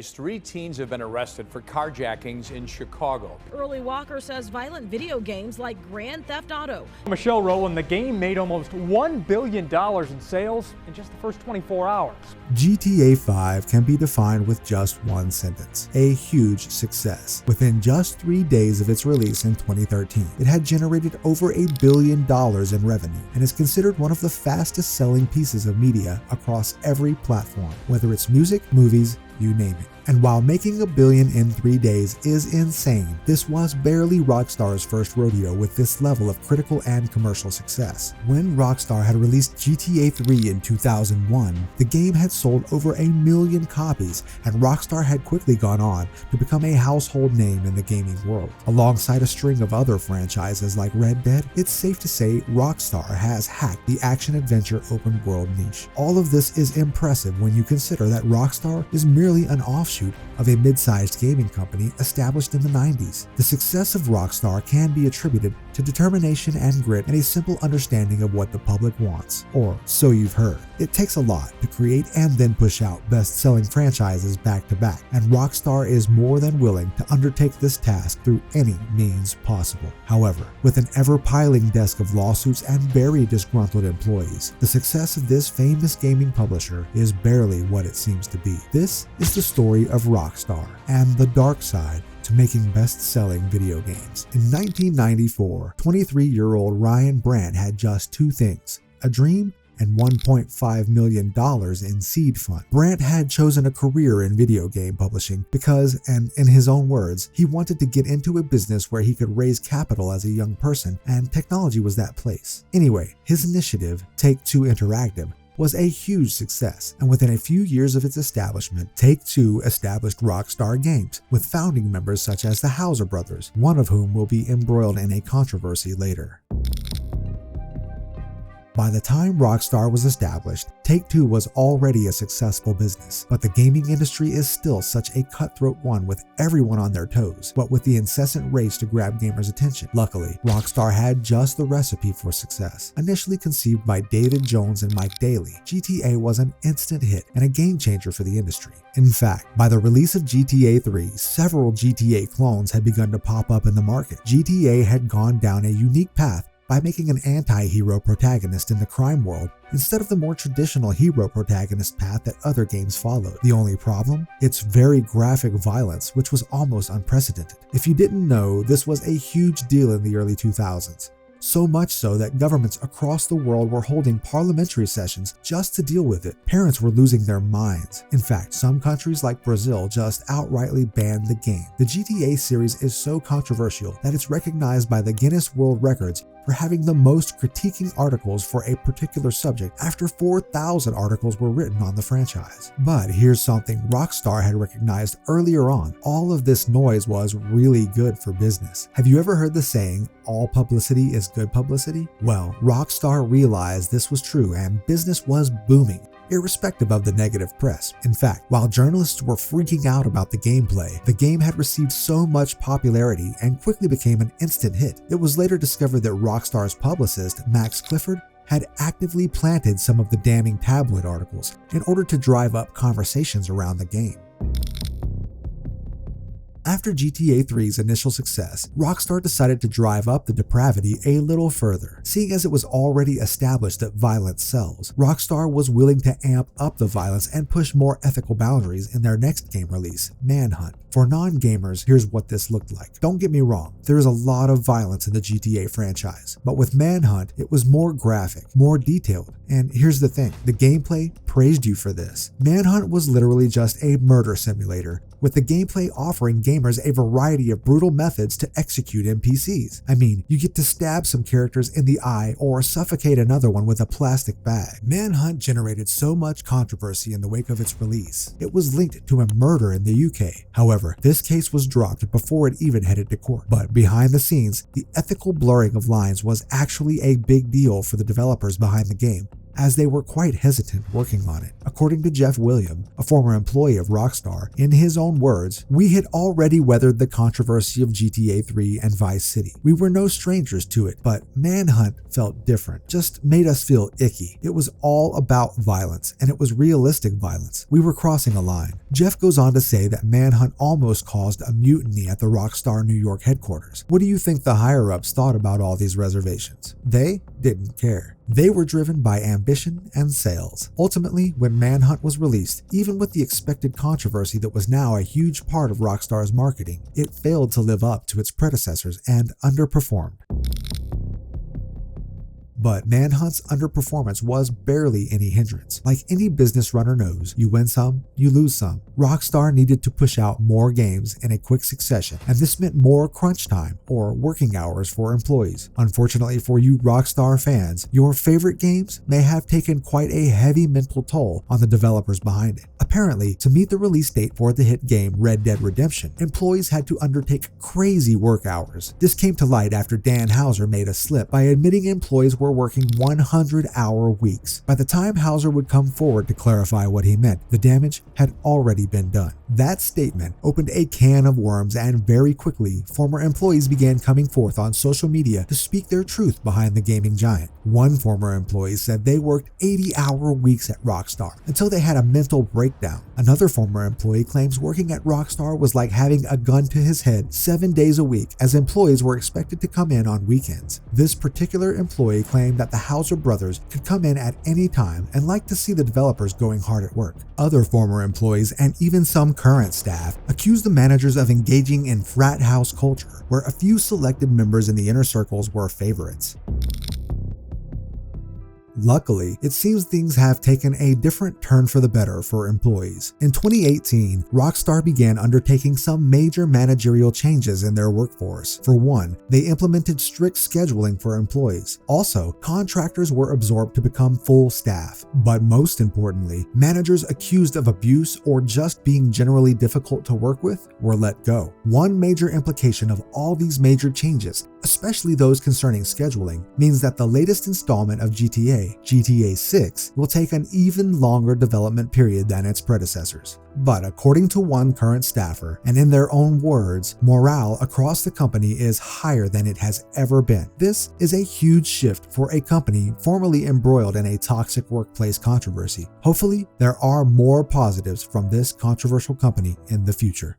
3 teens have been arrested for carjackings in Chicago. Early Walker says violent video games like Grand Theft Auto. Michelle Rowland, the game made almost $1 billion in sales in just the first 24 hours. GTA 5 can be defined with just one sentence: a huge success. Within just 3 days of its release in 2013, it had generated over $1 billion in revenue and is considered one of the fastest selling pieces of media across every platform, whether it's music, movies, you name it. And while making $1 billion in 3 days is insane, this was barely Rockstar's first rodeo with this level of critical and commercial success. When Rockstar had released GTA 3 in 2001, the game had sold over 1 million copies, and Rockstar had quickly gone on to become a household name in the gaming world. Alongside a string of other franchises like Red Dead, it's safe to say Rockstar has hacked the action-adventure open world niche. All of this is impressive when you consider that Rockstar is merely an offshoot of a mid-sized gaming company established in the 90s. The success of Rockstar can be attributed to determination and grit and a simple understanding of what the public wants, or so you've heard. It takes a lot to create and then push out best-selling franchises back to back, and Rockstar is more than willing to undertake this task through any means possible. However, with an ever-piling desk of lawsuits and very disgruntled employees, the success of this famous gaming publisher is barely what it seems to be. This is the story of Rockstar and the dark side to making best-selling video games. In 1994, 23-year-old Ryan Brandt had just 2 things: a dream and $1.5 million in seed fund. Brandt had chosen a career in video game publishing because, and in his own words, he wanted to get into a business where he could raise capital as a young person, and technology was that place. Anyway, his initiative, Take-Two Interactive, was a huge success, and within a few years of its establishment, Take-Two established Rockstar Games, with founding members such as the Hauser brothers, one of whom will be embroiled in a controversy later. By the time Rockstar was established, Take-Two was already a successful business, but the gaming industry is still such a cutthroat one with everyone on their toes, what with the incessant race to grab gamers' attention. Luckily, Rockstar had just the recipe for success. Initially conceived by David Jones and Mike Daly, GTA was an instant hit and a game changer for the industry. In fact, by the release of GTA 3, several GTA clones had begun to pop up in the market. GTA had gone down a unique path by making an anti-hero protagonist in the crime world instead of the more traditional hero protagonist path that other games followed. The only problem? Its very graphic violence, which was almost unprecedented. If you didn't know, this was a huge deal in the early 2000s. So much so that governments across the world were holding parliamentary sessions just to deal with it. Parents were losing their minds. In fact, some countries like Brazil just outrightly banned the game. The GTA series is so controversial that it's recognized by the Guinness World Records for having the most critiquing articles for a particular subject after 4,000 articles were written on the franchise. But here's something Rockstar had recognized earlier on: all of this noise was really good for business. Have you ever heard the saying, all publicity is good publicity? Well, Rockstar realized this was true and business was booming, irrespective of the negative press. In fact, while journalists were freaking out about the gameplay, the game had received so much popularity and quickly became an instant hit. It was later discovered that Rockstar's publicist, Max Clifford, had actively planted some of the damning tabloid articles in order to drive up conversations around the game. After GTA 3's initial success, Rockstar decided to drive up the depravity a little further. Seeing as it was already established that violence sells, Rockstar was willing to amp up the violence and push more ethical boundaries in their next game release, Manhunt. For non-gamers, here's what this looked like. Don't get me wrong, there is a lot of violence in the GTA franchise, but with Manhunt, it was more graphic, more detailed, and here's the thing, the gameplay praised you for this. Manhunt was literally just a murder simulator, with the gameplay offering gamers a variety of brutal methods to execute NPCs. I mean, you get to stab some characters in the eye or suffocate another one with a plastic bag. Manhunt generated so much controversy in the wake of its release. It was linked to a murder in the UK. However, this case was dropped before it even headed to court. But behind the scenes, the ethical blurring of lines was actually a big deal for the developers behind the game, as they were quite hesitant working on it. According to Jeff William, a former employee of Rockstar, in his own words, "We had already weathered the controversy of GTA 3 and Vice City. We were no strangers to it, but Manhunt felt different, just made us feel icky. It was all about violence, and it was realistic violence. We were crossing a line." Jeff goes on to say that Manhunt almost caused a mutiny at the Rockstar New York headquarters. What do you think the higher-ups thought about all these reservations? They didn't care. They were driven by ambition and sales. Ultimately, when Manhunt was released, even with the expected controversy that was now a huge part of Rockstar's marketing, it failed to live up to its predecessors and underperformed. But Manhunt's underperformance was barely any hindrance. Like any business runner knows, you win some, you lose some. Rockstar needed to push out more games in a quick succession, and this meant more crunch time or working hours for employees. Unfortunately for you Rockstar fans, your favorite games may have taken quite a heavy mental toll on the developers behind it. Apparently, to meet the release date for the hit game Red Dead Redemption, employees had to undertake crazy work hours. This came to light after Dan Houser made a slip by admitting employees were working 100-hour weeks. By the time Houser would come forward to clarify what he meant, the damage had already been done. That statement opened a can of worms, and very quickly, former employees began coming forth on social media to speak their truth behind the gaming giant. One former employee said they worked 80-hour weeks at Rockstar until they had a mental breakdown. Another former employee claims working at Rockstar was like having a gun to his head 7 days a week, as employees were expected to come in on weekends. This particular employee claimed that the Houser brothers could come in at any time and liked to see the developers going hard at work. Other former employees and even some current staff accused the managers of engaging in frat house culture, where a few selected members in the inner circles were favorites. Luckily, it seems things have taken a different turn for the better for employees. In 2018, Rockstar began undertaking some major managerial changes in their workforce. For one, they implemented strict scheduling for employees. Also, contractors were absorbed to become full staff. But most importantly, managers accused of abuse or just being generally difficult to work with were let go. One major implication of all these major changes, especially those concerning scheduling, means that the latest installment of GTA 6, will take an even longer development period than its predecessors. But according to one current staffer, and in their own words, morale across the company is higher than it has ever been. This is a huge shift for a company formerly embroiled in a toxic workplace controversy. Hopefully, there are more positives from this controversial company in the future.